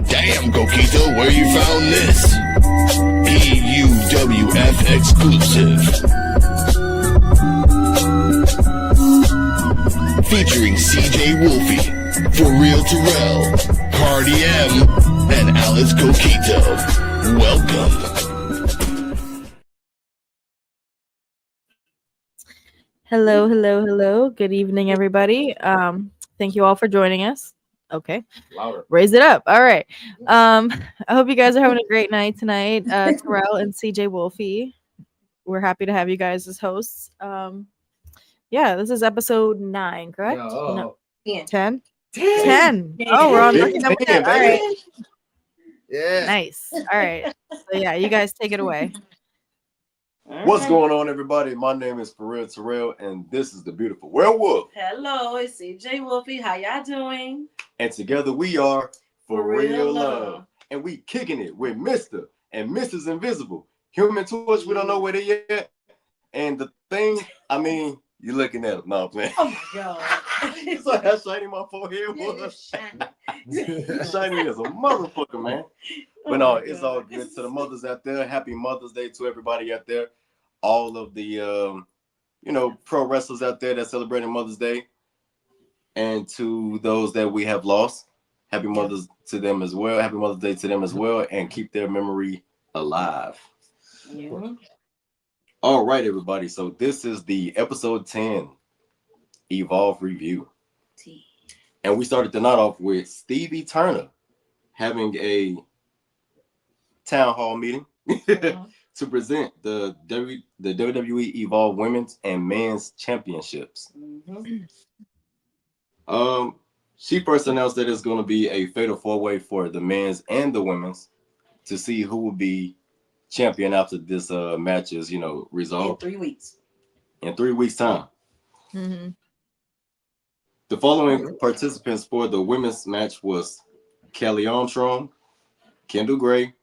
Damn, Coquito, where you found this? EUWF exclusive. Featuring CeeJayWolfy, For-Terrell, Cardi M, and Alex Coquito. Welcome. Hello. Good evening, everybody. Thank you all for joining us. Okay. Louder. Raise it up. All right. I hope you guys are having a great night tonight. Terrell and CeeJayWolfy. We're happy to have you guys as hosts. Yeah, this is episode 9, correct? No. 10? 10. Oh, we're on lucky number 10. All right. Yeah. Nice. All right. So yeah, you guys take it away. What's going on, everybody? My name is For-Terrell, and this is the beautiful werewolf. Hello, it's CeeJayWolfy. How y'all doing? And together we are For Real Real Love. Love. And we kicking it with Mr. and Mrs. Invisible. Human Torch, we don't know where they at. And the thing, I mean, you're looking at them. No, I'm playing. Oh my God. It's like how shiny my forehead was. Shiny as a motherfucker, man. But no, it's all good. To the mothers out there, happy Mother's Day to everybody out there. All of the, pro wrestlers out there that celebrating Mother's Day. And to those that we have lost, happy Mother's to them as well. Happy Mother's Day to them as well. And keep their memory alive. Yeah. All right, everybody. So this is the episode 10 Evolve Review. And we started the night off with Stevie Turner having a town hall meeting to present the WWE Evolve Women's and Men's Championships. She first announced that it's going to be a fatal 4-way for the men's and the women's to see who will be champion after this match is, resolved. In 3 weeks. In 3 weeks' time. Mm-hmm. The following participants for the women's match was Kelly Armstrong, Kendall Gray,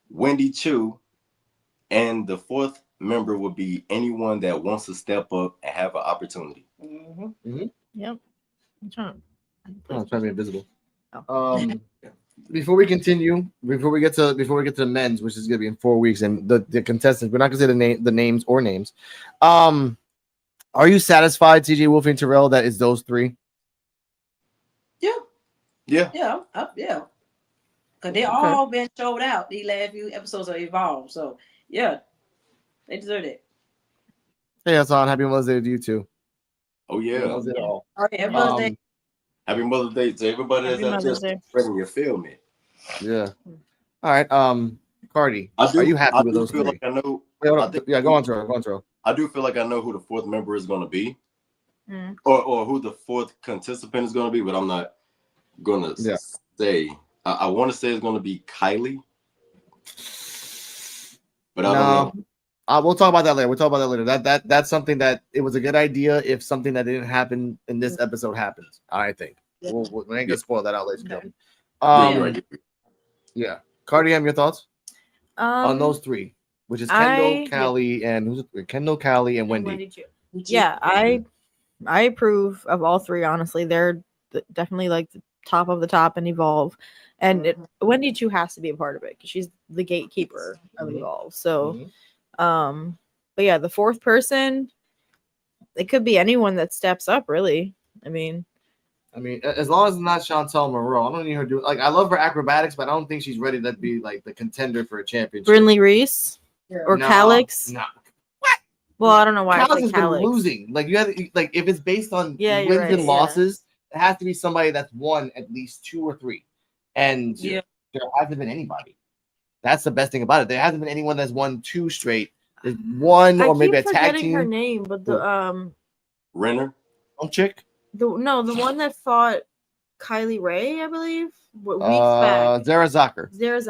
Wendy Chu, and the fourth member would be anyone that wants to step up and have an opportunity. Yep. I'm trying to be invisible. Oh. Before we continue, before we get to the men's, which is gonna be in 4 weeks, and the contestants, we're not gonna say the names. Are you satisfied, CeeJayWolfy and Terrell, that it's those three? Yeah. Because they all been showed out these last few episodes of Evolve. So yeah, they deserve it. Hey, Hassan, happy Mother's Day to you too. Oh yeah. All right, happy Mother's Day. Happy Mother's Day to everybody that's out there spreading your feel me. Yeah. All right. Cardi, are you happy with those three? Like I know. Go on, Terrell. I do feel like I know who the fourth member is going to be, or who the fourth contestant is going to be, but I'm not going to say. I want to say it's going to be Kylie, but I don't know. We'll talk about that later. That's something that it was a good idea if something that didn't happen in this episode happens. I think we ain't gonna spoil that out later. Yeah. Cardi, your thoughts on those three, which is Kendall, Callie, and Kendall, Callie, and Wendy. Yeah, I approve of all three. Honestly, they're definitely like the top of the top in Evolve, and Wendy Chu has to be a part of it because she's the gatekeeper of Evolve. So. But yeah, the fourth person, it could be anyone that steps up, really. I mean, as long as it's not Chantel Moreau, I don't need her to do. Like, I love her acrobatics, but I don't think she's ready to be like the contender for a championship. Brinley Reese or Calix. No. What? Well, I don't know why. Calix has been losing. Like, you have to, like, if it's based on wins and losses, it has to be somebody that's won at least 2 or 3, and there hasn't been anybody. That's the best thing about it. There hasn't been anyone that's won 2 straight. There's one or maybe a tag team. Her name, but the Renner, chick. The one that fought Kylie Ray, I believe. Weeks back. Zara Zucker. That's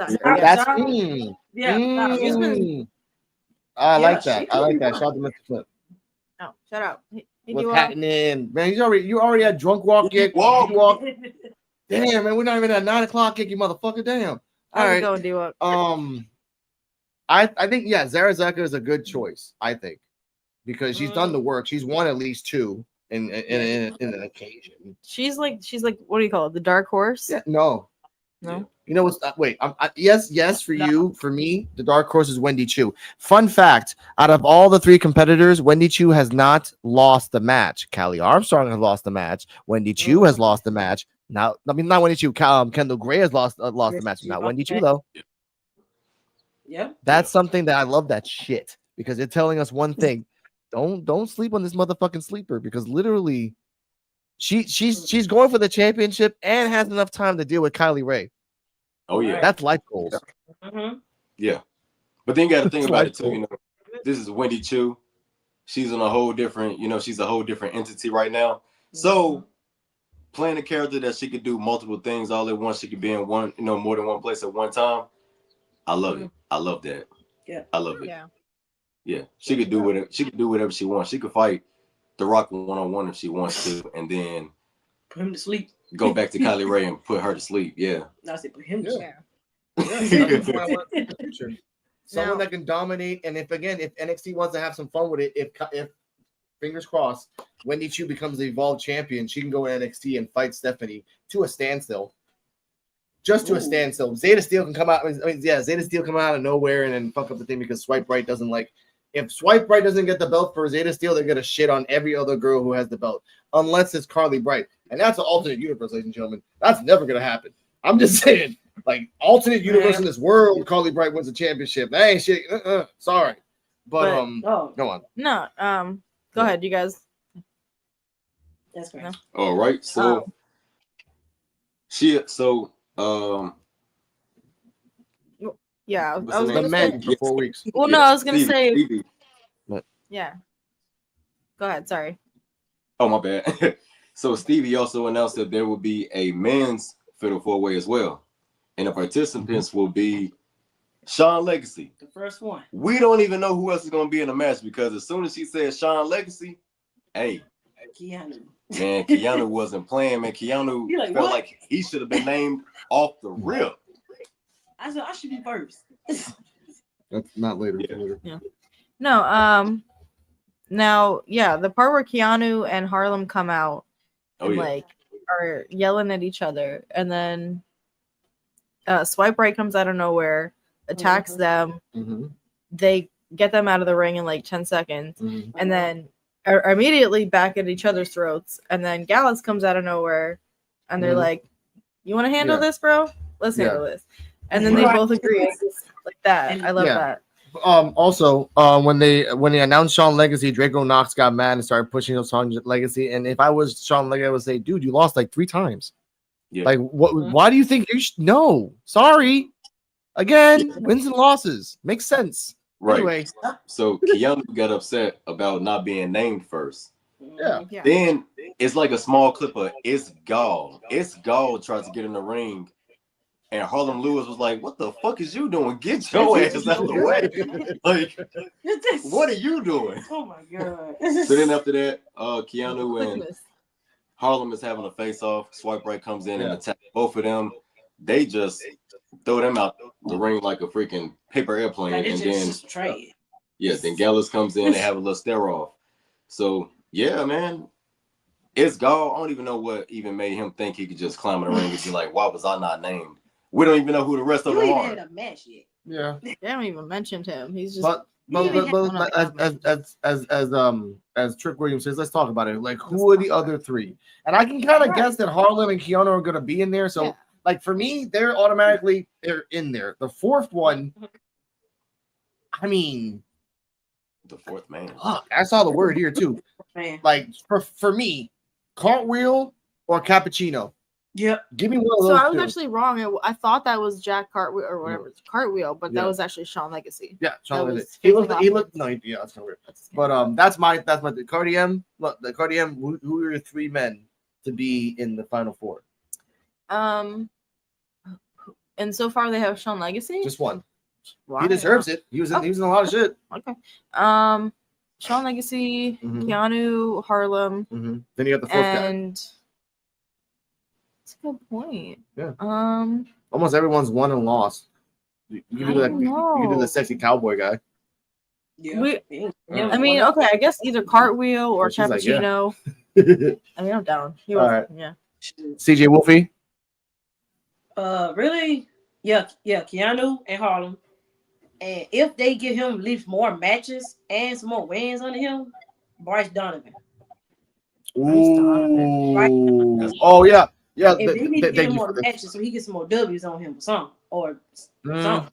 I like that. Shout out to Mr. Flip. Oh, shut up. What's happening, man? You already had drunk walk kick. Walk. Damn, man, we're not even at 9 o'clock kick, you motherfucker. Damn. All right. Go and do it. I think Zara Zucker is a good choice. I think because she's done the work. She's won at least 2 in an occasion. She's like what do you call it? The dark horse? Yeah, no. No. You know what's wait? Yes for you. For me, the dark horse is Wendy Chu. Fun fact: out of all the 3 competitors, Wendy Chu has not lost the match. Callie Armstrong has lost the match. Wendy Chu has lost the match. Now, I mean, not Wendy Chu. Kendall Gray has lost the match. Not Wendy Chu though. Yeah. That's something that I love that shit because it's telling us one thing: don't sleep on this motherfucking sleeper because literally, she's going for the championship and has enough time to deal with Kylie Ray. Oh yeah, that's life goals. Yeah, but then you got to think about it too. You know, this is Wendy Chu. She's on a whole different. You know, she's a whole different entity right now. So playing a character that she could do multiple things all at once, she could be in one, you know, more than one place at one time. I love it. I love that. Yeah, I love it. Yeah. She could do whatever. She could do whatever she wants. She could fight The Rock 1-on-1 if she wants to, and then put him to sleep. Go back to Kylie Ray and put her to sleep. Yeah. I said put him to sleep. Someone that can dominate, and if NXT wants to have some fun with it, if fingers crossed, Wendy Chu becomes the Evolved champion, she can go to NXT and fight Stephanie to a standstill. Just to a standstill. Zeta Steel can come out. Zeta Steel come out of nowhere and then fuck up the thing because Swipe Right doesn't like. If Swipe Right doesn't get the belt for Zeta Steel, they're gonna shit on every other girl who has the belt, unless it's Carly Bright, and that's an alternate universe, ladies and gentlemen. That's never gonna happen. I'm just saying, like alternate universe in this world, Carly Bright wins the championship. That ain't shit. Sorry, but go on. No, go ahead, you guys. That's great. No? All right, so yeah, I was the men for 4 weeks. Well, no, I was gonna say, Stevie. yeah. Go ahead. Sorry. Oh, my bad. So Stevie also announced that there will be a men's Fatal 4-Way as well, and the participants will be Shawn Legacy, the first one. We don't even know who else is going to be in the match because as soon as she said Shawn Legacy, hey, Keanu. Man, Keanu wasn't playing. Man, Keanu felt like he should have been named off the rip. I said I should be first. That's not later. Yeah. No. Now, the part where Keanu and Harlem come out and are yelling at each other, and then Swipe Right comes out of nowhere, attacks them. They get them out of the ring in like 10 seconds, and then are immediately back at each other's throats. And then Gallus comes out of nowhere, and they're like, "You want to handle this, bro? Let's handle this." And then they both agree like that. I love that. Also, when they announced Shawn Legacy, Draco Knox got mad and started pushing up Shawn Legacy. And if I was Shawn Legacy, I would say, "Dude, you lost like 3 times. Like, what? Why do you think you should? No, sorry. Again, wins and losses makes sense." Right. Anyway, so Keanu got upset about not being named first. Yeah. Then it's like a small clip of It's Gall. It's Gall tries to get in the ring. And Harlem Lewis was like, "What the fuck is you doing? Get your ass out of the way!" Like, what are you doing? Oh my god! So then after that, Keanu and Harlem is having a face-off. Swipe Right comes in and attacks both of them. They just throw them out the ring like a freaking paper airplane, and then then Gallus comes in. They have a little stare-off. So man. It's Gall. I don't even know what even made him think he could just climb in the ring and be like, "Why was I not named?" We don't even know who the rest of them are. Had a match yet. Yeah, they haven't even mentioned him. He's just. But as Trick Williams says, let's talk about it. Like, who are the other 3? And I can kind of guess that Harlem and Keanu are going to be in there. So, like for me, they're in there. The 4th one, I mean, the 4th man. I saw the word here too. Like for me, Cartwheel or Cappuccino. Yep. Give me one of those. So I was actually wrong. I thought that was Jack Cartwheel or whatever, Cartwheel, but that was actually Shawn Legacy. Yeah, Shawn Legacy. He looked. No, that's kind of weird. But that's my the Cardium. Look, the Cardium. Who are your 3 men to be in the Final 4? And so far they have Shawn Legacy. Just one. Wow. He deserves it. He was in a lot of shit. Okay. Shawn Legacy, Keanu, Harlem. Then you got the 4th guy. And that's a good point. Yeah. Almost everyone's won and lost. You can do the sexy cowboy guy. Yeah. I mean, okay, I guess either Cartwheel or Cappuccino. Like, I mean, I'm down. All right. Yeah. CeeJayWolfy. Really? Yeah, Keanu and Harlem. And if they give him at least more matches and some more wins under him, Bryce Donovan. Ooh. Oh yeah. Yeah. If they need to give him more matches so he gets some more W's on him or something. Something.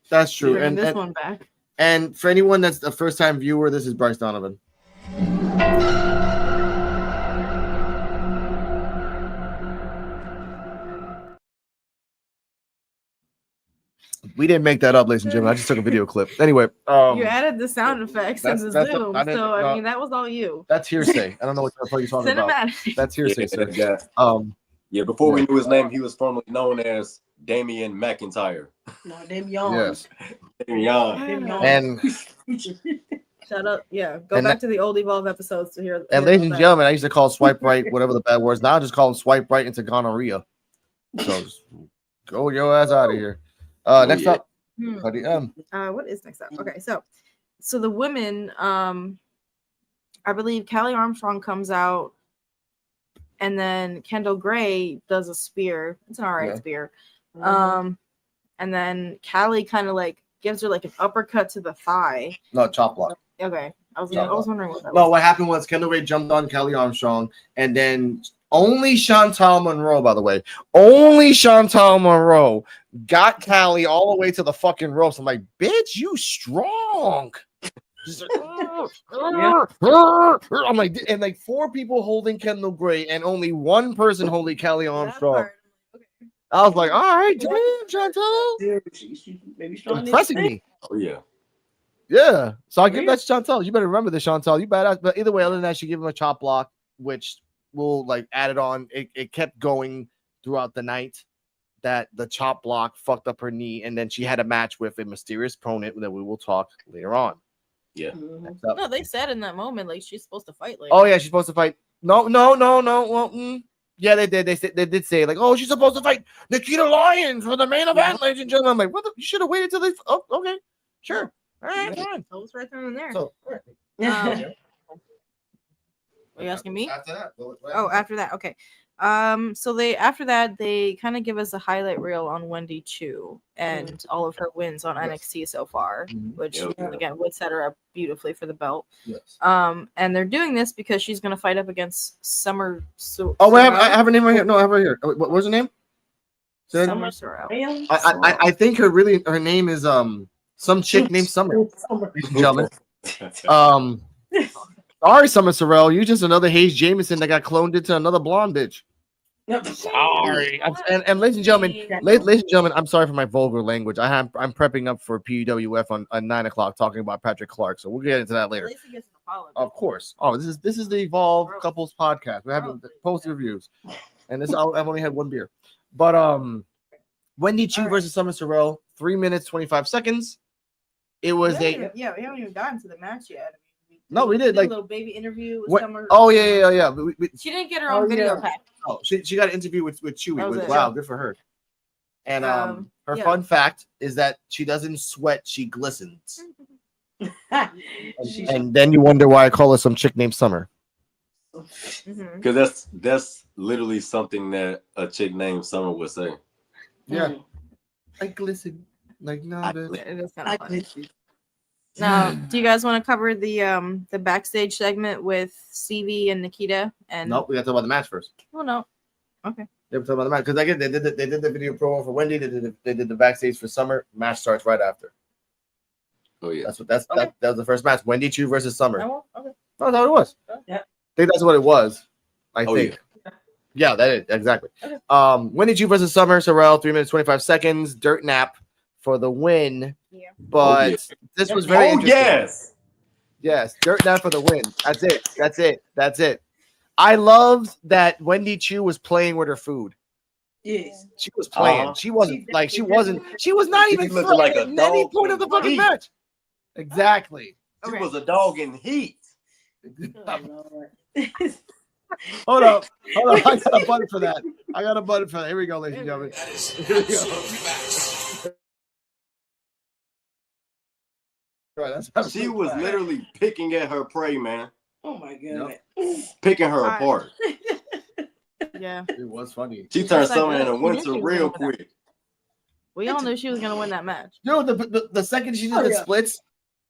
That's true. Bringing this one back. And for anyone that's a first-time viewer, this is Bryce Donovan. We didn't make that up, ladies and gentlemen. I just took a video clip. Anyway, you added the sound effects in the Zoom, I mean that was all you. That's hearsay. I don't know what the fuck you're talking about. That's hearsay, sir. Yeah, before we knew his name, he was formerly known as Damian McIntyre. No, Damian. Yes. Damian. And shut up. Yeah, go back to the old Evolve episodes to hear. And ladies and gentlemen, I used to call swipe right whatever the bad words. Now I just call him swipe right into gonorrhea. So just go your ass out of here. Next up. What is next up? Okay, so the women, I believe Callie Armstrong comes out, and then Kendall Gray does a spear. It's an alright spear. And then Callie kind of like gives her like an uppercut to the thigh. No, chop block. Okay, I was wondering what that was. No, what happened was Kendall Gray jumped on Callie Armstrong, and then only Chantal Monroe, by the way, only Chantal Monroe got Callie all the way to the fucking ropes. I'm like, bitch, you strong. I'm like, and like 4 people holding Kendall Gray and only 1 person holding Callie Armstrong. I was like, all right, damn, Chantal. Impressing me. Oh, yeah. Yeah. So I give that to Chantal. You better remember this, Chantal. You badass. But either way, other than that, she gave him a chop block, which will like add it on. It kept going throughout the night that the chop block fucked up her knee, and then she had a match with a mysterious opponent that we will talk later on. Yeah. No, they said in that moment like she's supposed to fight later. Oh yeah, she's supposed to fight. No. Well, yeah, they did. They did say like, oh, she's supposed to fight Nikita Lyons for the main event, ladies and gentlemen. I'm like, what? You should have waited till they. Oh, okay, sure. All right, fine. So it's right then and there. So, are you asking me? After that. After that. Okay. So after that they kind of give us a highlight reel on Wendy Chu and all of her wins on NXT so far, which again would set her up beautifully for the belt. Yes. And they're doing this because she's going to fight up against Summer. I have her name right here. No, I have her here. What was her name? Summer Sorrell. I think her name is some chick named Summer. Ladies and gentlemen. Sorry, Summer Sorrell. You just another Hayes Jameson that got cloned into another blonde bitch. Sorry. And ladies and gentlemen, I'm sorry for my vulgar language. I'm prepping up for PWF on 9 o'clock talking about Patrick Clark. So we'll get into that later. Of course. Oh, this is the Evolve Couples podcast. We're having post reviews. And I've only had 1 beer. But Wendy Chu versus Summer Sorrell, 3 minutes 25 seconds. It was we haven't even gotten to the match yet. No, we did like a little baby interview with Summer. Oh yeah. She didn't get her own video pack. Oh, she got an interview with Chewy. Wow, good for her. And her fun fact is that she doesn't sweat; she glistens. and then you wonder why I call her some chick named Summer. Because that's literally something that a chick named Summer would say. Yeah, I glisten like no. It is kind of funny. Now, do you guys want to cover the backstage segment with CV and Nikita? And nope, we got to talk about the match first. Oh no, okay. They were talking about the match because they did the video promo for Wendy. They did the backstage for Summer. Match starts right after. Oh yeah, that was the first match. Wendy Chu versus Summer. Oh, okay. Oh, that's what it was. Yeah, I think that's what it was. I think. Yeah, that is exactly. Okay. Wendy Chu versus Summer Sorrell, 3 minutes 25 seconds. Dirt nap for the win. Yeah. But this was very interesting. Yes, dirt nap for the win. That's it. I loved that Wendy Chu was playing with her food. Yes, she was playing. She was not even looking like a at any point of the fucking match. Exactly. She was a dog in heat. Hold up. I got a button for that. Here we go, ladies and gentlemen. Right, she was literally picking at her prey, man. Oh my god. Picking her apart. Yeah, it was funny. She turned like, summer into she knew winter she was real gonna win quick. we all knew she was gonna win that match. You know, the second she did the splits,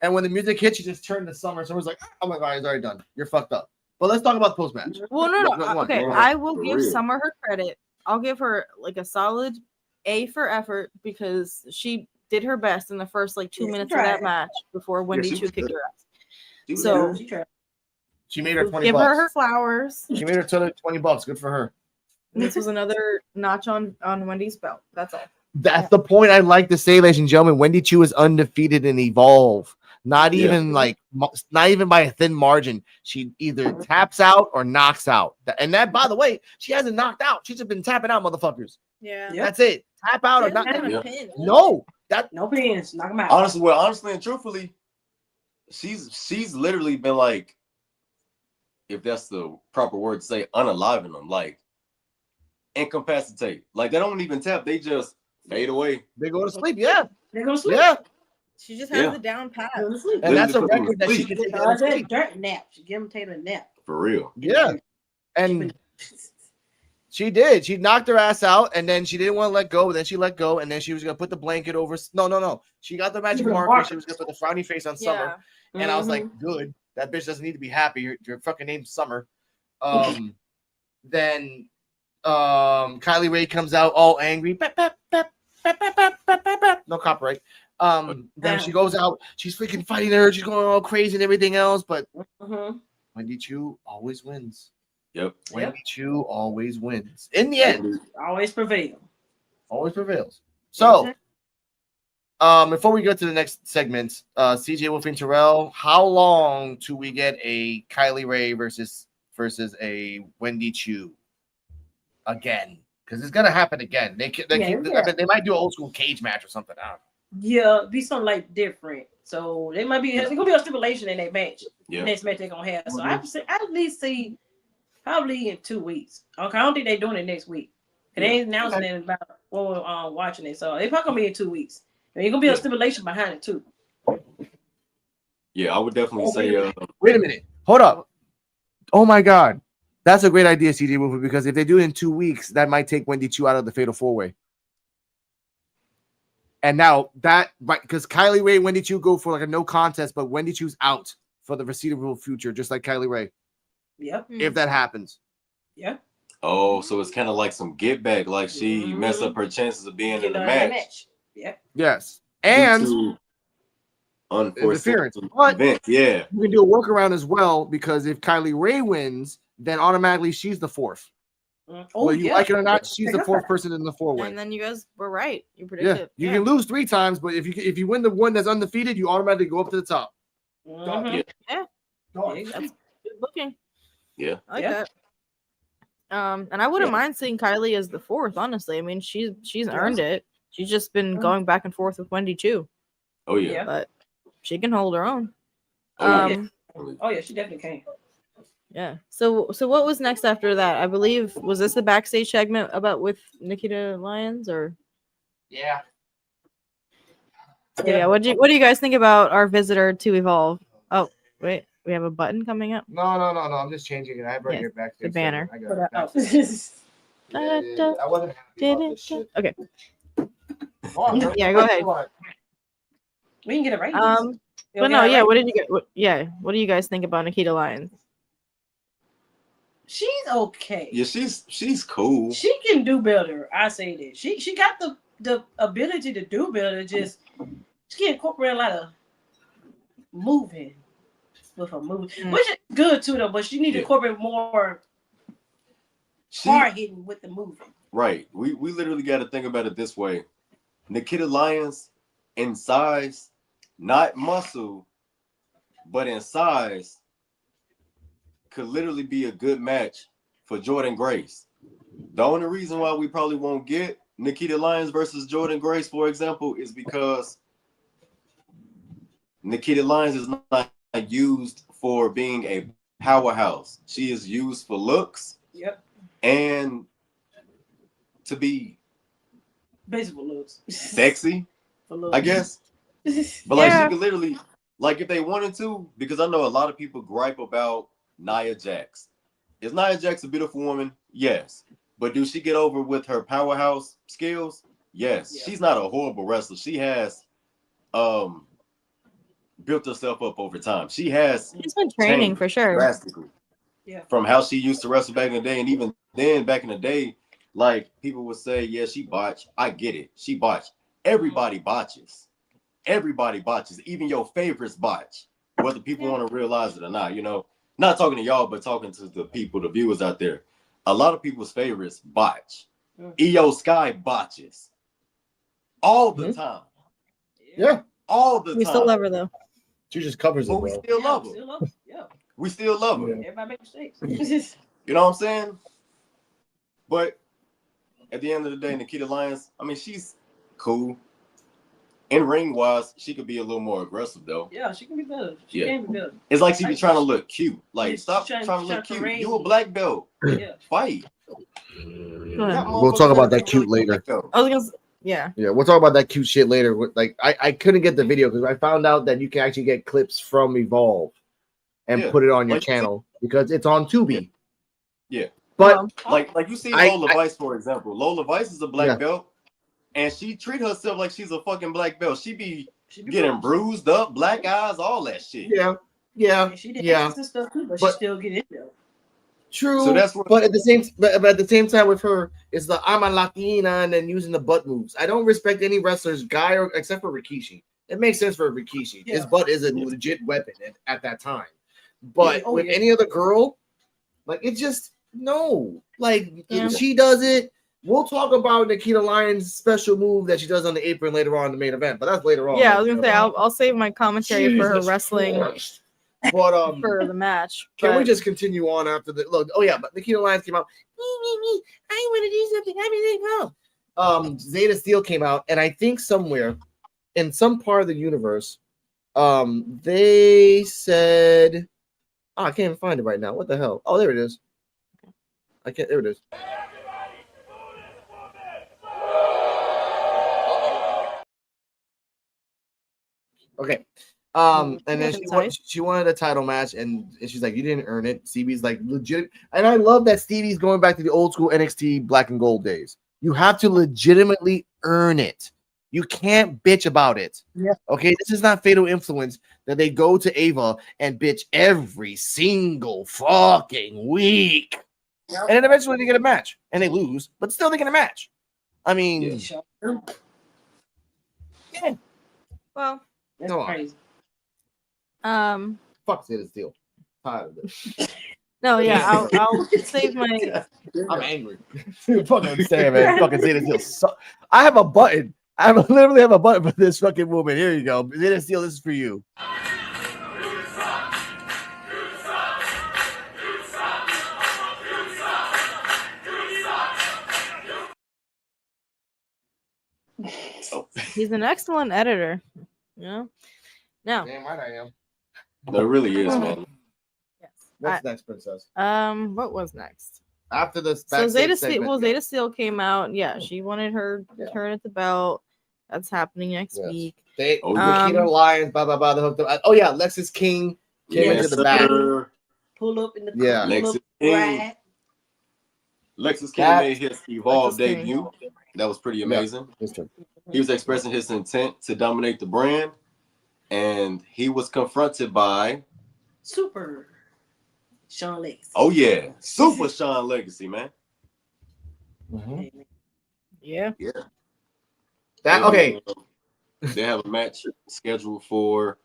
and when the music hit, she just turned to Summer. Summer's like, oh my god, it's already done. You're fucked up. But let's talk about post match. Well, no. Okay, Go I will For give real. Summer her credit. I'll give her like a solid A for effort because she did her best in the first like 2 minutes of that match before Wendy she Choo was kicked good. her ass. She was So good. She made her $20. give her her flowers. She made her $20. Good for her. This was another notch on Wendy's belt. That's all. That's the point I'd like to say, ladies and gentlemen. Wendy Choo is undefeated in Evolve. Not even not even by a thin margin. She either taps out or knocks out. And that, by the way, she hasn't knocked out. She's just been tapping out, motherfuckers. Yeah. That's it. Tap out or knock Not out. even a pin. No. No pins. Knock them out. Honestly and truthfully, she's literally been like, if that's the proper word to say, unaliving them, like incapacitate. Like they don't even tap, they just fade away. They go to sleep. Yeah. They're gonna sleep. Yeah. She just has the down pat. And that's a record that she can take out of sleep. Dirt nap. She give him Taylor a nap. For real. Yeah. And she did. She knocked her ass out, and then she didn't want to let go. Then she let go, and then she was gonna put the blanket over. No. She got the magic marker. She was gonna put the frowny face on Summer, and I was like, "Good. That bitch doesn't need to be happy. Your fucking name's Summer." Then Kylie Ray comes out all angry. No copyright. Then she goes out. She's freaking fighting her. She's going all crazy and everything else. But Wendy Choo always wins. Yep. Wendy Choo always wins. In the end, always prevail. Always prevails. So, before we go to the next segment, CeeJayWolfy and Terrell, how long till we get a Kylie Ray versus a Wendy Choo again? Because it's gonna happen again. They might do an old school cage match or something. I don't know. Yeah, be something like different. So they might be. There's gonna be a stipulation in that match. Yeah. Next match they're gonna have. So I at least see probably in 2 weeks. Okay, I don't think they're doing it next week. And they ain't announcing it about watching it. So it's probably gonna be in 2 weeks. And there's gonna be a stipulation behind it too. Yeah, I would definitely say. Wait a minute. Hold up. Oh my God, that's a great idea, CeeJayWolfy. Because if they do it in 2 weeks, that might take Wendy Choo out of the Fatal 4-Way. And now that, right, because Kylie Ray and Wendy Choo go for like a no contest, but Wendy Choo's out for the foreseeable future, just like Kylie Ray. Yep. If that happens. Yeah. Oh, so it's kind of like some get back, like she messed up her chances of being in the match. Yep. Yes. And interference. But you can do a workaround as well, because if Kylie Ray wins, then automatically she's the fourth. Whether you like it or not, she's the fourth person in the 4-Way. And then you guys were right. You predicted. You can lose 3 times, but if you win the one that's undefeated, you automatically go up to the top. Yeah. That's good booking. Yeah. I like that. And I wouldn't mind seeing Kylie as the fourth, honestly. I mean, she's earned it. She's just been going back and forth with Wendy Choo. Oh yeah. But she can hold her own. Oh yeah, she definitely can. Yeah. So what was next after that? I believe, was this the backstage segment about with Nikita Lyons or? Yeah. Yeah. What do you guys think about our visitor to Evolve? Oh, wait, we have a button coming up. No. I'm just changing it. I have right here backstage. The banner. I got it. I wasn't happy about this shit. Okay. Yeah, go ahead. We can get it right. But no, yeah. What did you get? What do you guys think about Nikita Lyons? She's okay. Yeah, she's cool. She can do better. I say that. She got the ability to do better. Just she can incorporate a lot of moving with her moving, which is good too though. But she need to incorporate more hard hitting with the moving. Right. We literally got to think about it this way. Nikita Lyons in size, not muscle, but in size, could literally be a good match for Jordynne Grace. The only reason why we probably won't get Nikita Lyons versus Jordynne Grace, for example, is because Nikita Lyons is not used for being a powerhouse. She is used for looks. Yep. And to basically looks sexy, I guess. But like she could literally, like if they wanted to, because I know a lot of people gripe about Nia Jax. Is Nia Jax a beautiful woman? Yes. But do she get over with her powerhouse skills? Yes. She's not a horrible wrestler. She has built herself up over time. She's been training for sure. Drastically. Yeah. From how she used to wrestle back in the day, and even then, back in the day, like people would say, yeah, she botched. I get it. She botched. Everybody botches. Everybody botches. Even your favorites botch, whether people want to realize it or not. You know, not talking to y'all, but talking to the people, the viewers out there. A lot of people's favorites botch. Io Sky botches all the time. Yeah, all the time. We still love her though. She just covers it. But we still love her. Yeah. We still love her. Everybody make mistakes. You know what I'm saying? But at the end of the day, Nikita Lyons, I mean, she's cool. In ring wise, she could be a little more aggressive though. Yeah, she can be better. She can be better. It's like she be trying to look cute. Like, Yeah, stop trying trying to look to cute. raise You a me. black belt. Yeah. Fight. We'll talk about that cute later. I was gonna, yeah, we'll talk about that cute shit later. Like, I couldn't get the video because I found out that you can actually get clips from Evolve and put it on your channel because it's on Tubi. Yeah. But like you see Lola Vice, for example. Lola Vice is a black belt, and she treat herself like she's a fucking black belt. She be getting bruised up, black eyes, all that shit. And she did and stuff too, but she still get in there. True. So that's what, but at the same time with her, it's the I'm a Latina and then using the butt moves. I don't respect any wrestlers, guy or except for Rikishi. It makes sense for Rikishi. His butt is a legit weapon at that time. But with any other girl, like it just no. Like if she does it. We'll talk about Nikita Lyons' special move that she does on the apron later on in the main event, but that's later on. Yeah, I was gonna say I'll save my commentary for her wrestling. But for the match. Can we just continue on after the look? Oh yeah, but Nikita Lyons came out. Me. I want to do something. Zeta Steel came out, and I think somewhere in some part of the universe, they said, I can't even find it right now. What the hell? Oh, there it is. There it is. Okay. And then she wanted a title match, and she's like, "You didn't earn it." Stevie's like, "Legit," and I love that Stevie's going back to the old school NXT Black and Gold days. You have to legitimately earn it. You can't bitch about it. Yeah. Okay. This is not Fatal Influence that they go to Ava and bitch every single fucking week, and then eventually they get a match and they lose, but still they get a match. I mean, well, that's crazy. Fuck Zeta Steel. Tired of it. No, yeah, I'll save my. I'm angry. Fucking understand, man. Fucking Zeta Steel. I have a button. I literally have a button for this fucking woman. Here you go. Zeta Steel, this is for you. He's an excellent editor. You know? No. Damn right I am. There really is, man. Yes. What's next, Princess? What was next? After this, so Zeta Steel came out. Yeah, she wanted her turn at the belt. That's happening next week. Nikita Lyons, blah blah blah. Lexis King came into the back. Pull up in the Lexis King made his Evolve debut. That was pretty amazing. He was expressing his intent to dominate the brand, and he was confronted by Super Sean Legacy. Oh yeah, Super Sean Legacy, man. Mm-hmm. Yeah. They have a match scheduled for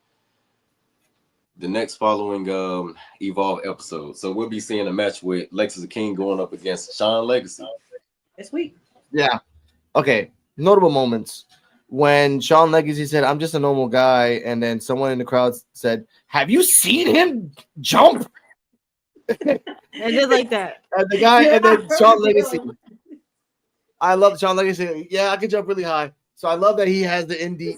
the next following Evolve episode. So we'll be seeing a match with Lexis King going up against Sean Legacy this week. Yeah. Okay. Notable moments when Sean Legacy said, "I'm just a normal guy," and then someone in the crowd said, "Have you seen him jump?" I did like that. And the guy, and then Sean Legacy. I love Sean Legacy. Yeah, I can jump really high. So I love that he has the indie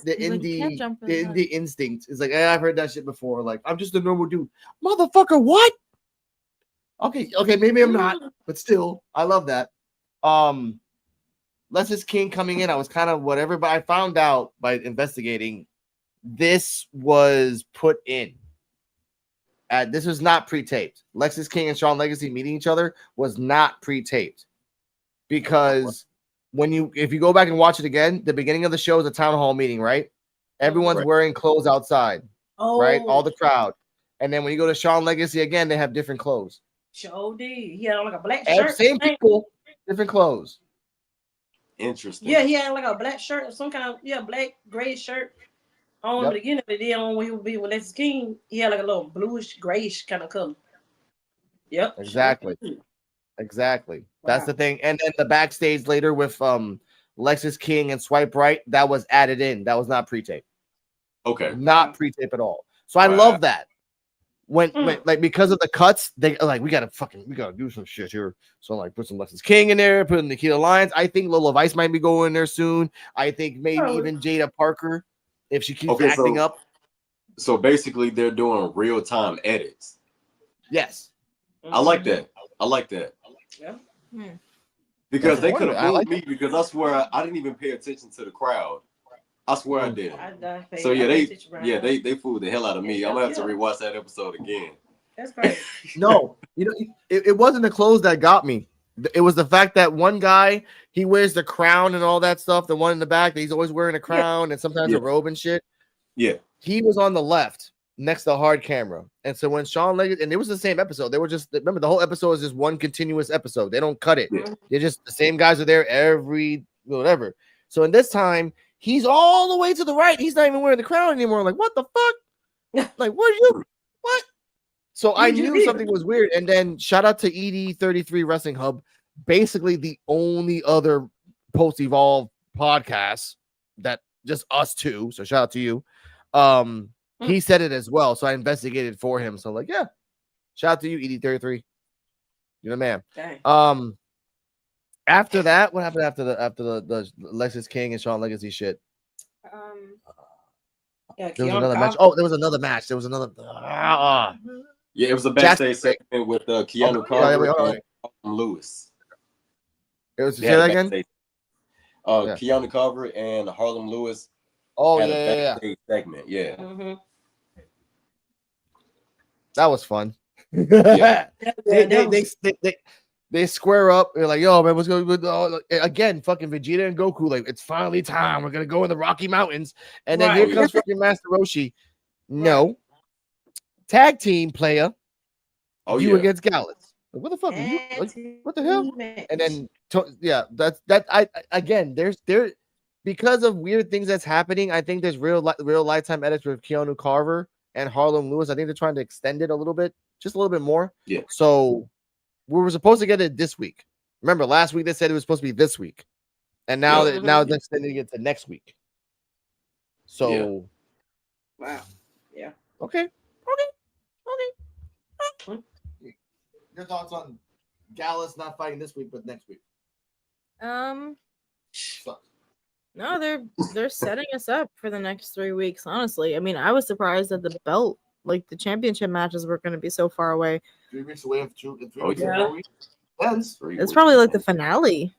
instinct. It's like, I've heard that shit before. Like, I'm just a normal dude. Motherfucker, what? Okay, maybe I'm not, but still, I love that. Lexis King coming in, I was kind of whatever, but I found out by investigating this was put in. This was not pre-taped. Lexis King and Sean Legacy meeting each other was not pre-taped. because if you go back and watch it again, the beginning of the show is a town hall meeting, right? Everyone's wearing clothes outside, right? All the crowd. And then when you go to Shawn Legacy again, they have different clothes. Sure did. He had on like a black shirt. Same people, different clothes. Interesting. Yeah, he had like a black shirt or some kind of black gray shirt on the beginning of it. Then when he would be with Lexus King, he had like a little bluish, grayish kind of color. Yep. Exactly. Sure. Exactly. Wow. That's the thing. And then the backstage later with Lexus King and Swipe Right, that was added in. That was not pre-tape. Okay. Not pre-tape at all. So I love that. When like because of the cuts, they like we gotta do some shit here. So like put some Lexus King in there, put in Nikita Lyons. I think Lola Vice might be going in there soon. I think maybe even Jada Parker if she keeps acting up. So basically they're doing real-time edits. Yes. I like that. Yeah. Because they could have fooled me because I swear I didn't even pay attention to the crowd. I swear I did. So they fooled the hell out of me. I'm gonna have to rewatch that episode again. That's great. No, it wasn't the clothes that got me. It was the fact that one guy, he wears the crown and all that stuff. The one in the back, he's always wearing a crown and sometimes a robe and shit. Yeah. He was on the left next to hard camera. And so when Shawn Legacy, and it was the same episode, they were just, remember the whole episode is just one continuous episode. They don't cut it. Yeah. They're just the same guys are there every whatever. So in this time, he's all the way to the right. He's not even wearing the crown anymore. I'm like, what the fuck? Like, what? So I knew something was weird. And then shout out to ED33 Wrestling Hub, basically the only other post-evolve podcast that just us two. So shout out to you. He said it as well. So I investigated for him. So like, yeah, shout out to you, ED33. You're the man. Dang. After that, what happened after the Lexus King and Shawn Legacy shit? There was another match. Oh, there was another match. There was another. Yeah, it was a backstage segment with Keanu Carver and Lewis. It was say that again. Keanu Carver and Harlem Lewis. Oh yeah. Segment, yeah. Mm-hmm. That was fun. They square up. They're like, yo, man, what's going on? Again, fucking Vegeta and Goku. Like, it's finally time. We're going to go in the Rocky Mountains. And then here comes fucking Master Roshi. No. Tag team player. You against Gallus. Like, what the fuck? What the hell? And then, again, there, because of weird things that's happening, I think there's real lifetime edits with Keanu Carver and Harlem Lewis. I think they're trying to extend it a little bit, just a little bit more. Yeah. So, we were supposed to get it this week. Remember, last week they said it was supposed to be this week, and now they're extending it to next week. So, wow, yeah, okay. Your thoughts on Gallus not fighting this week, but next week? No, they're setting us up for the next 3 weeks. Honestly, I mean, I was surprised that the belt, like the championship matches, were going to be so far away. 3 weeks away of 2 3 weeks. Yeah. It's probably like the finale.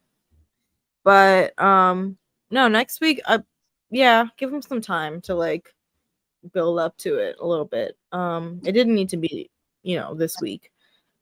But no, next week, give them some time to like build up to it a little bit. It didn't need to be, this week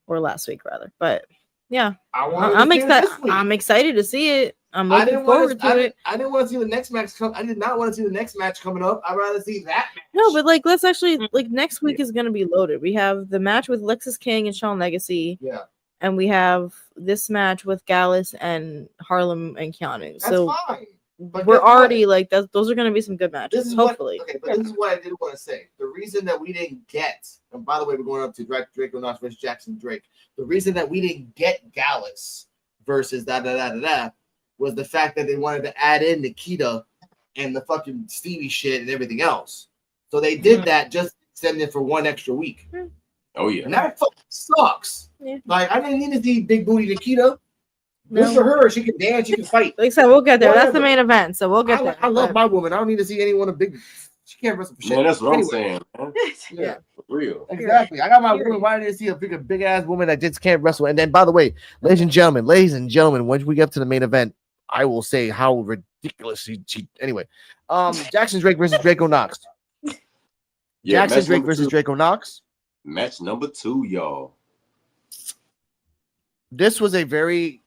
or last week rather. But yeah, I'm excited. I'm excited to see it. I'm looking forward to it. I didn't want to see the next match come. I did not want to see the next match coming up. I'd rather see that match. No, but like, let's actually next week is going to be loaded. We have the match with Lexus King and Shawn Legacy. Yeah. And we have this match with Gallus and Harlem and Keanu. That's so fine. But we're already like those are going to be some good matches. Hopefully. But this is what I did want to say. The reason that we didn't get, and by the way, we're going up to Draco Knox versus Jackson Drake. The reason that we didn't get Gallus versus was the fact that they wanted to add in Nikita and the fucking Stevie shit and everything else. So they did that just extended it for 1 extra week. Oh yeah. And that fucking sucks. Yeah. Like, I didn't need to see big booty Nikita. No. Good for her. She can dance. She can fight. Like I said, we'll get there. Whatever. That's the main event, so we'll get there. I love my woman. I don't need to see anyone a big. She can't wrestle for shit. Man, that's what I'm saying. Man. Yeah, for real. Exactly. I got my woman. Why didn't I see a big ass woman that just can't wrestle? And then, by the way, ladies and gentlemen, when we get to the main event, I will say how ridiculous she. Anyway, Jackson Drake versus Draco Knox. Yeah, Jackson Drake versus Draco Knox. Match number 2, y'all. This was a very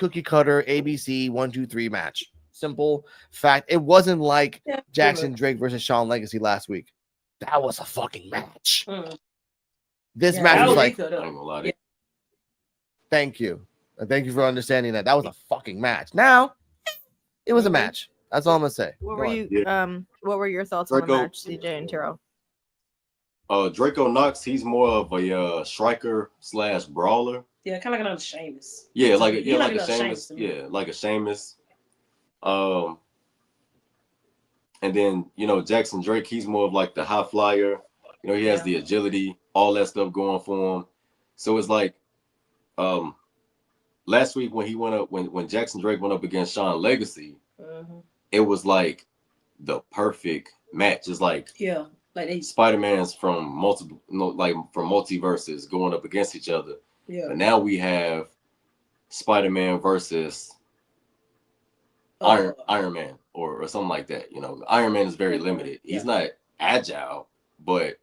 cookie cutter ABC 1, 2, 3 match. Simple fact. It wasn't like Jackson Drake versus Shawn Legacy last week. That was a fucking match. This match was like, thank you. Thank you for understanding that. That was a fucking match. Now, it was a match. That's all I'm gonna say. What were your thoughts on the match, CJ and Terrell? Draco Knox, he's more of a striker / brawler. Yeah, kind of like another Sheamus. Yeah, like a Sheamus. Yeah, like a Sheamus. And then Jackson Drake, he's more of like the high flyer. He has the agility, all that stuff going for him. So it's like, last week when he went up, when Jackson Drake went up against Shawn Legacy, it was like the perfect match. It's like Spider-Man's from multiverses going up against each other. Yeah. But now we have Spider-Man versus Iron Man or something like that. Iron Man is very limited. He's not agile, but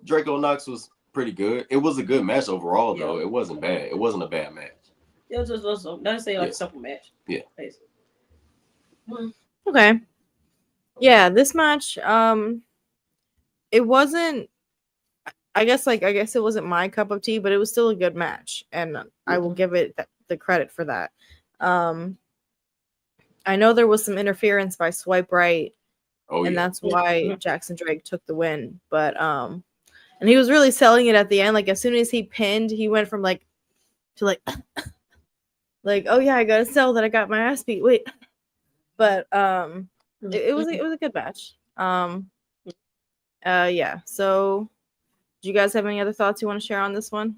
Draco Knox was pretty good. It was a good match overall, though. It wasn't bad. It wasn't a bad match. It was just not say like a simple match. Yeah. Basically. Okay. Yeah, this match, it wasn't. I guess it wasn't my cup of tea, but it was still a good match, and I will give it the credit for that. I know there was some interference by Swipe Right, and that's why Jackson Drake took the win. But and he was really selling it at the end. Like as soon as he pinned, he went from like oh yeah, I gotta sell that I got my ass beat. Wait, but it was a good match. Yeah. So, do you guys have any other thoughts you want to share on this one?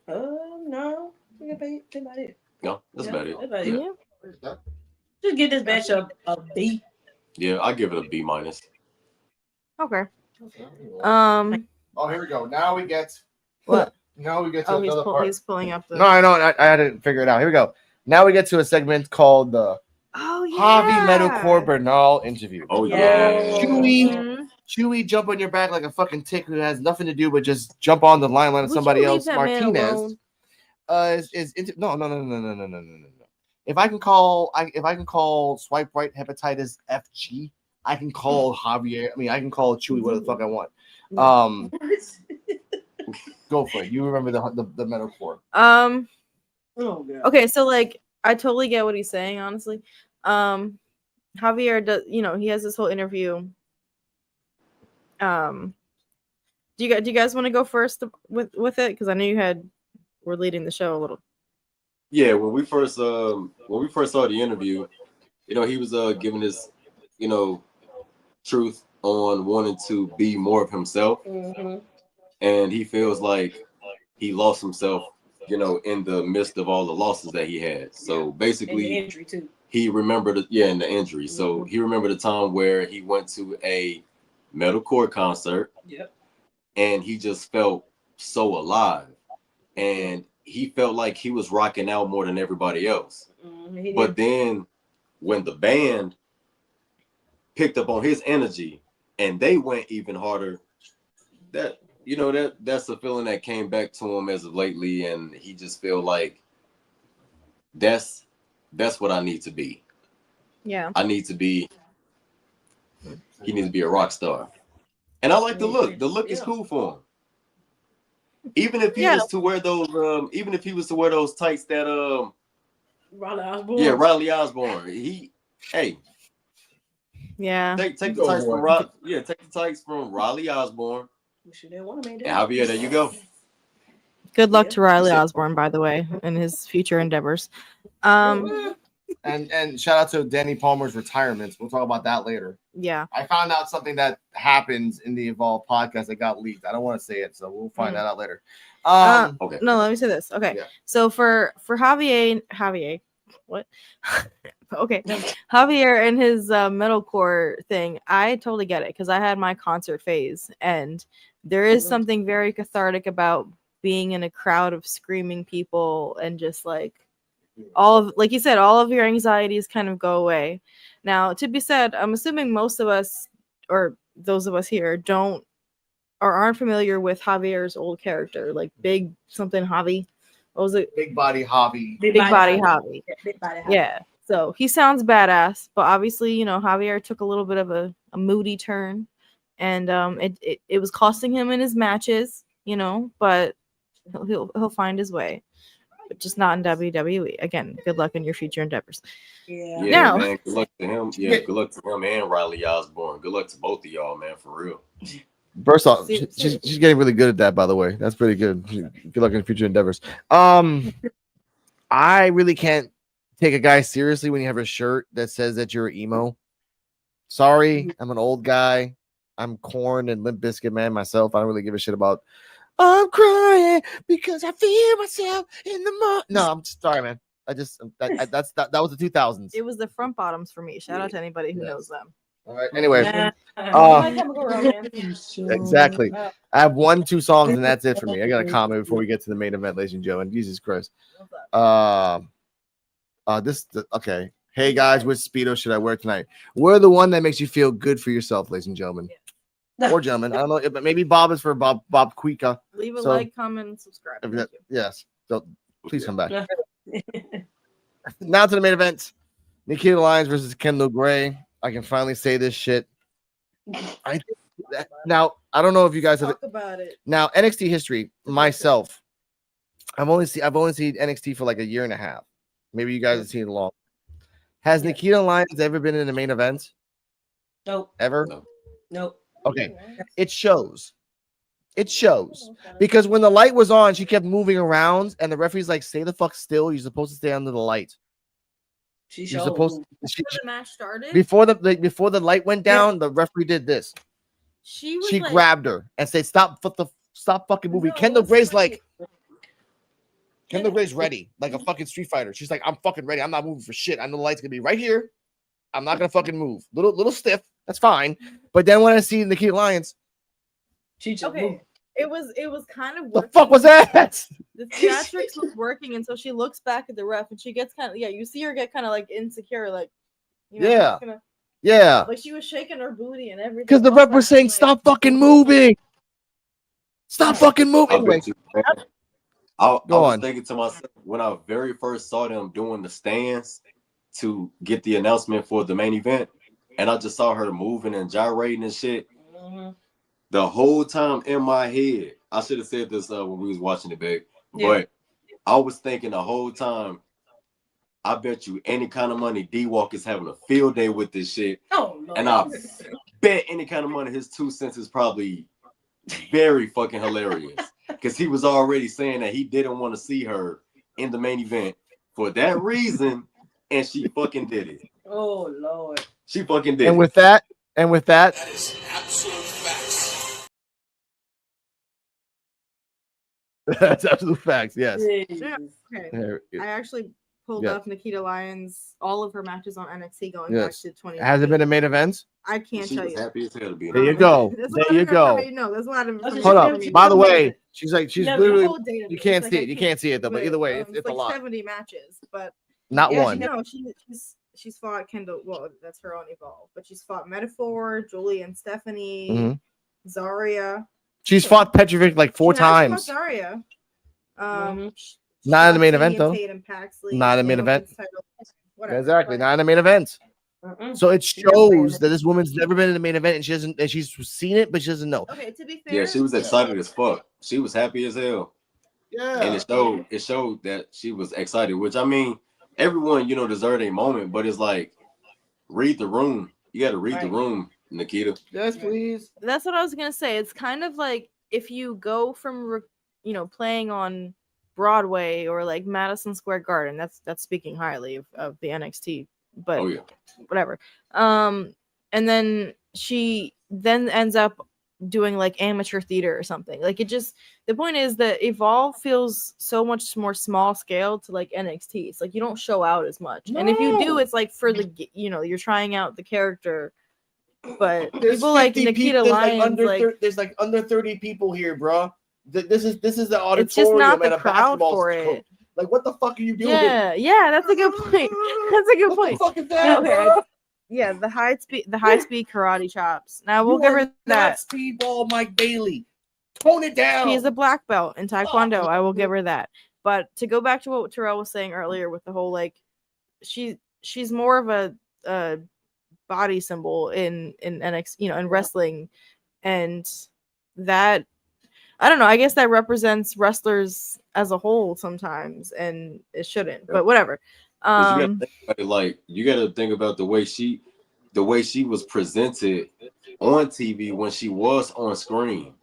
No. That's about it. No, that's about it. Yeah. Just give this match a B. Yeah, I give it a B-. Okay. Oh, here we go. Now we get what? Now we get to another part. He's pulling up the. No, I know. I had to figure it out. Here we go. Now we get to a segment called the Javi Metalcore Bernal interview. Oh yeah. Chewy, jump on your back like a fucking tick who has nothing to do but just jump on the line of somebody else. Martinez no. If I can call Swipe Right hepatitis FG, I can call Javier. I mean, I can call Chewy whatever the fuck I want. Go for it. You remember the metalcore. Oh god. Okay, so like I totally get what he's saying, honestly. Javier does, he has this whole interview. Do you guys want to go first with it? Because I know we're leading the show a little. Yeah, when we first saw the interview, he was giving his, truth on wanting to be more of himself. And he feels like he lost himself, in the midst of all the losses that he had. So basically, and the injury too. He remembered, and the injury. So he remembered a time where he went to a metalcore concert. Yep. And he just felt so alive. And he felt like he was rocking out more than everybody else. But then when the band picked up on his energy and they went even harder, that's a feeling that came back to him as of lately, and he just feel like that's what I need to be. Yeah. He needs to be a rock star. And I like the look. The look is cool for him. Even if he was to wear those tights that Riley Osborne. Yeah, Riley Osborne. Take the tights from take the tights from Riley Osborne. And Javier, there you go. Good luck to Riley Osborne, by the way, in his future endeavors. And shout out to Danny Palmer's retirement. We'll talk about that later. Yeah. I found out something that happens in the Evolve podcast that got leaked. I don't want to say it, so we'll find that out later. Okay. No, let me say this. Okay. Yeah. So for Javier, what? Okay. Javier and his metalcore thing, I totally get it because I had my concert phase, and there is something very cathartic about being in a crowd of screaming people and just like like you said, all of your anxieties kind of go away. Now, to be said, I'm assuming most of us, or those of us here, aren't familiar with Javier's old character, like Big something Javi, what was it? Big body hobby. Big body hobby. Yeah, big body hobby. Yeah. So he sounds badass, but obviously, you know, Javier took a little bit of a moody turn, and it was costing him in his matches, you know, but he'll find his way, but just not in WWE. Again, good luck in your future endeavors. Yeah. Yeah, Now- man. Good luck to him. Yeah, good luck to him and Riley Osborne. Good luck to both of y'all, man, for real. First off, she's getting really good at that, by the way. That's pretty good. Good luck in future endeavors. I really can't take a guy seriously when you have a shirt that says that you're emo. Sorry, I'm an old guy. I'm Corn and Limp Bizkit man myself. I don't really give a shit about I'm crying because I feel myself in the mud. No, I'm sorry, man. That was the 2000s. It was the front bottoms for me. Shout out to anybody who knows them. All right. Anyway, My Chemical Romance. exactly. I have 1-2 songs and that's it for me. I got a comment before we get to the main event, ladies and gentlemen. Jesus Christ. Okay. Hey guys, which Speedo should I wear tonight? Wear the one that makes you feel good for yourself, ladies and gentlemen. Or gentlemen. I don't know, but maybe Bob is for Bob Cuica. Leave a like, comment, and subscribe. Thank you. Yes. So please come back. Now to the main event. Nikita Lyons versus Kendall Gray. I can finally say this shit. Now, I don't know if you guys have talk about it. Now, NXT history, myself, I've only seen NXT for like a year and a half. Maybe you guys have seen it long. Has Nikita Lyons ever been in a main event? Nope. Ever? Nope. Okay. It shows. It shows. Because when the light was on, she kept moving around, and the referee's like, stay the fuck still. You're supposed to stay under the light. You're supposed before the match started? Before the light went down, the referee did this. She like, grabbed her and said, stop fucking moving. Kendall Gray's like, Kendall Gray's ready, like a fucking Street Fighter. She's like, I'm fucking ready. I'm not moving for shit. I know the light's gonna be right here. I'm not gonna fucking move. Little stiff. That's fine. But then when I see Nikita Lyons, she just moved. It was kind of working. The fuck was that? The theatrics was working, and so she looks back at the ref, and she gets kind of you see her get kind of like insecure, like yeah, like she was shaking her booty and everything. Because the ref was saying, "Stop fucking moving, stop fucking moving." I was thinking to myself when I very first saw them doing the stands to get the announcement for the main event, and I just saw her moving and gyrating and shit. Mm-hmm. The whole time in my head, I should have said this when we was watching it, babe. Yeah. But I was thinking the whole time, I bet you any kind of money D-Walk is having a field day with this shit. Oh, no. And I bet any kind of money his 2 cents is probably very fucking hilarious. Because he was already saying that he didn't want to see her in the main event for that reason, and she fucking did it. Oh, Lord. She fucking did it. And with that, that is absolute facts. That's absolute facts. Yes. Yeah, okay. I actually pulled up Nikita Lyons, all of her matches on NXT going back to 20. Has it been a main event? I can't tell you. Happy as hell to be there you go. There you go. No, there's a lot of. Hold up. By the way, she's literally. You can't see it. You can't can't see it though. But either way, it's like a lot. 70 matches, but not one. No, she's fought Kendall. Well, that's her own Evolve, but she's fought Metaphor, Julie and Stephanie, Zarya. She's fought Petrovic like 4 times. Zarya. Not in the main event though. Not in the main event. Exactly. Not in the main event. So it shows that this woman's never been in the main event, and she doesn't. And she's seen it, but she doesn't know. Okay, to be fair, yeah, she was excited as fuck. She was happy as hell. Yeah, and it showed that she was excited. Which I mean, everyone deserved a moment, but it's like read the room. You got to read the room, Nikita. Yes, please. That's what I was gonna say. It's kind of like if you go from playing on Broadway or like Madison Square Garden. That's speaking highly of the NXT, but whatever. And then she ends up doing like amateur theater or something. Like the point is that Evolve feels so much more small scale to like NXT. It's like you don't show out as much, and if you do, it's like for the you're trying out the character. But people like Nikita Lyons, there's like under 30 people here, bro. This is the auditorium. It's just not the crowd for it. Like, what the fuck are you doing? Yeah, that's a good point. That's a good point. What the fuck is that? Okay. Yeah, the high speed karate chops. Now we'll give her that. Speedball Mike Bailey. Tone it down. She's a black belt in Taekwondo. I will give her that. But to go back to what Terrell was saying earlier with the whole like, she's more of a body symbol in NXT, in wrestling, and that I don't know. I guess that represents wrestlers as a whole sometimes, and it shouldn't. But whatever. You got to think about the way she was presented on TV when she was on screen.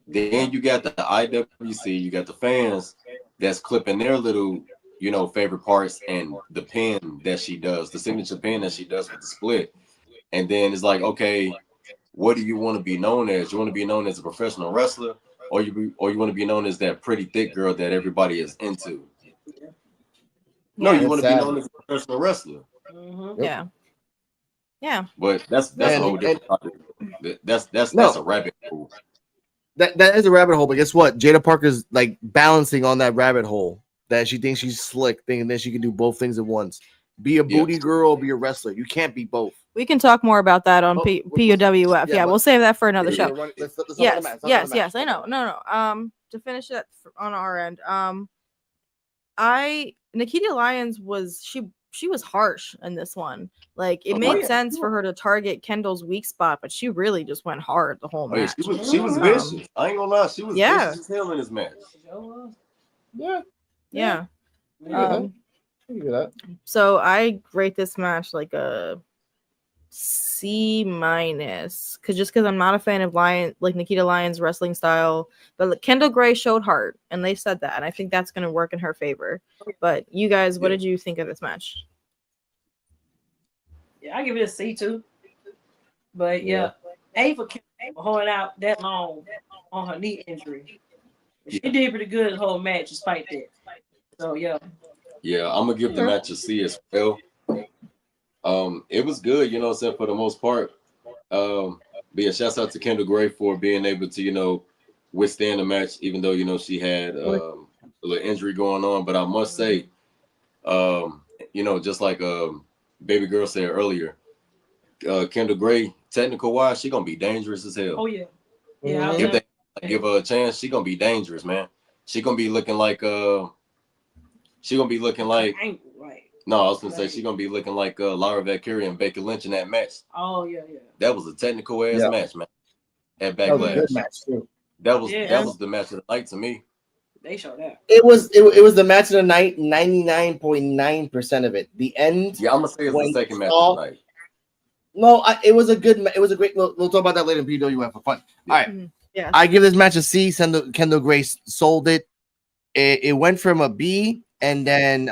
Then you got the IWC, you got the fans that's clipping their little, favorite parts and the pin that she does, the signature pin that she does with the split. And then it's like, okay, what do you want to be known as? You want to be known as a professional wrestler, or you want to be known as that pretty thick girl that everybody is into? No, you want to be known as a professional wrestler. Mm-hmm. Yeah. Yeah. But that's a whole different topic. That's a rabbit hole. That is a rabbit hole, but guess what? Jada Parker's like balancing on that rabbit hole that she thinks she's slick, thinking that she can do both things at once. Be a booty girl, be a wrestler. You can't be both. We can talk more about that on POWF. Yeah, we'll save that for another show. Let's yes. I know. No. To finish that on our end, Nikita Lyons she was harsh in this one. Like it made sense for her to target Kendall's weak spot, but she really just went hard the whole match. She was vicious. I ain't gonna lie, she was vicious as hell in this match. Yeah. So I rate this match like a C-, because I'm not a fan of Nikita Lyons' wrestling style, but Kendall Gray showed heart, and they said that, and I think that's going to work in her favor. But you guys, what did you think of this match? Yeah, I give it a C too. But A for Kendall holding out that long on her knee injury. She did pretty good the whole match despite that. So yeah, I'm gonna give the match a C as well. It was good, for the most part. But yeah, shouts out to Kendall Gray for being able to, withstand the match, even though, she had a little injury going on. But I must say, just like Baby Girl said earlier, Kendall Gray, technical wise, she gonna be dangerous as hell. Oh yeah. Yeah. If they give her a chance, she gonna be dangerous, man. She gonna be looking like No, I was gonna say she's gonna be looking like Lara Valkyria and Becky Lynch in that match. Oh yeah. That was a technical ass match, man. At Backlash. That was the match of the night to me. They showed that. It was the match of the night, 99.9% of it. The end. Yeah, I'm gonna say it's the second match of the night. No, it was a great. We'll talk about that later in PWF for fun. All right. Yeah. I give this match a C. Kendall Grace sold it. It went from a B, and then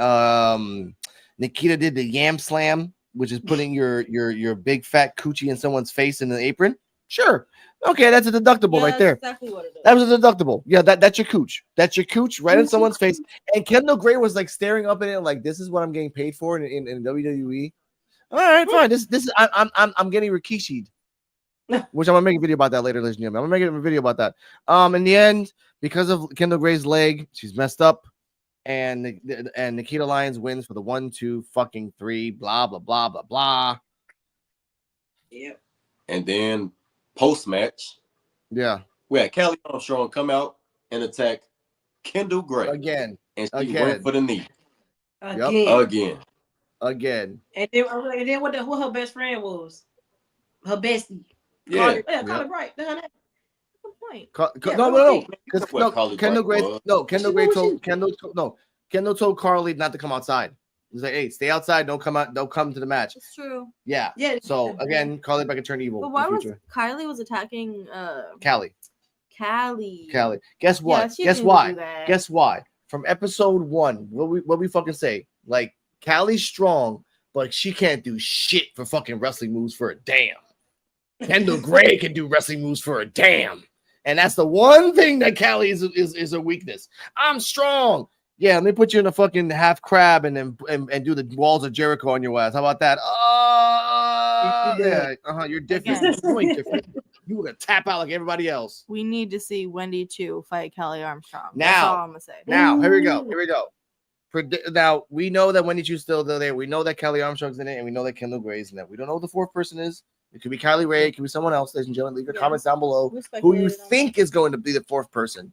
Nikita did the yam slam, which is putting your big fat coochie in someone's face in an apron. Sure. Okay, that's a deductible right there. Exactly what it is. That was a deductible. Yeah, that's your cooch. That's your cooch right in someone's face. And Kendall Gray was like staring up at it like, this is what I'm getting paid for in WWE. All right, fine. This is I'm getting Rikishi'd. Which I'm gonna make a video about that later, ladies and gentlemen. I'm gonna make a video about that. In the end, because of Kendall Gray's leg, she's messed up. And Nikita Lyons wins for the 1, 2, fucking 3, blah, blah, blah, blah, blah. Yeah. And then post-match, we had Callie Armstrong come out and attack Kendall Gray. Again. And she went for the knee. Again. And then what her best friend was? Her bestie. Yeah. Carly Bright. Good point. No. Kendall told Carly not to come outside. He's like, hey, stay outside. Don't come to the match. It's true. Yeah. So again, Carly back and turn evil. But why was Kylie was attacking Callie? Callie. Guess what? Guess why? Guess why? From episode 1, what we fucking say? Like, Callie's strong, but she can't do shit for fucking wrestling moves for a damn. Kendall Gray can do wrestling moves for a damn. And that's the one thing that Callie is a weakness. I'm strong. Yeah, let me put you in a fucking half crab and do the walls of Jericho on your ass. How about that? You're different. You ain't different. You were gonna tap out like everybody else. We need to see Wendy 2 fight Callie Armstrong. Now, that's all I'm gonna say. Now, here we go. Now we know that Wendy Chu's still there. We know that Callie Armstrong's in it, and we know that Kendall Gray's in it. We don't know who the fourth person is. It could be Kylie Ray. It could be someone else. Ladies and gentlemen, leave your comments down below who you think is going to be the fourth person.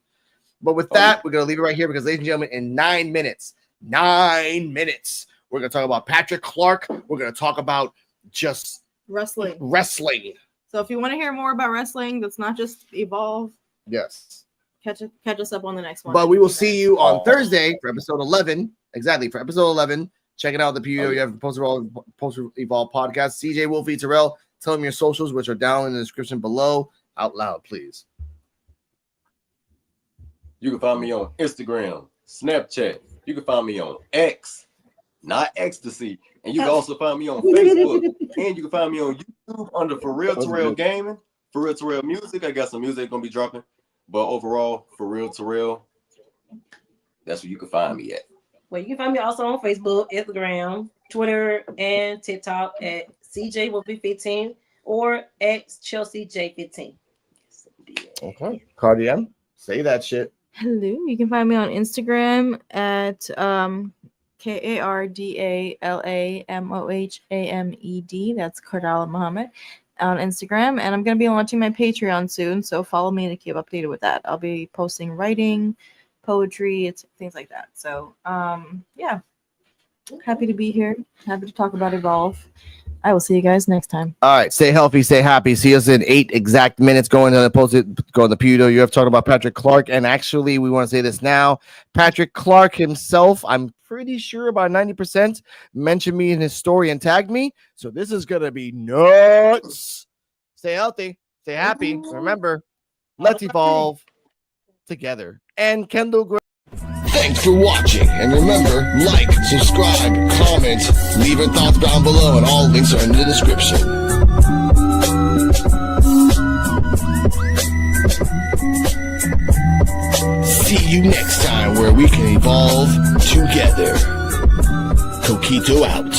But with that, we're going to leave it right here because, ladies and gentlemen, in 9 minutes, we're going to talk about Patrick Clark. We're going to talk about just wrestling. So if you want to hear more about wrestling, that's not just Evolve. Yes. Catch us up on the next one. But we will see you on Thursday for episode 11. Exactly, for episode 11. Checking out the PUO. You have the Poster Evolve podcast. CeeJayWolfy, Terrell. Tell them your socials, which are down in the description below. Out loud, please. You can find me on Instagram, Snapchat. You can find me on X, not Ecstasy. And you can also find me on Facebook. And you can find me on YouTube under For-Terrell Gaming, For-Terrell Music. I got some music going to be dropping. But overall, For-Terrell, that's where you can find me at. Well, you can find me also on Facebook, Instagram, Twitter, and TikTok at CeeJayWolfy15 or at ChelseaJ15. Okay. Cardian, say that shit. Hello. You can find me on Instagram at KARDALAMOHAMED. That's Cardala Muhammad on Instagram. And I'm going to be launching my Patreon soon. So follow me to keep updated with that. I'll be posting writing, poetry, things like that. So, yeah. Happy to be here. Happy to talk about Evolve. I will see you guys next time. All right. Stay healthy. Stay happy. See us in 8 exact minutes. Going to the PUDO. You have talked about Patrick Clark. And actually, we want to say this now. Patrick Clark himself, I'm pretty sure about 90%, mentioned me in his story and tagged me. So this is going to be nuts. Stay healthy. Stay happy. Remember, let's evolve together. And Kendall. Thanks for watching, and remember, like, subscribe, comment, leave your thoughts down below, and all links are in the description. See you next time where we can evolve together. Coquito out.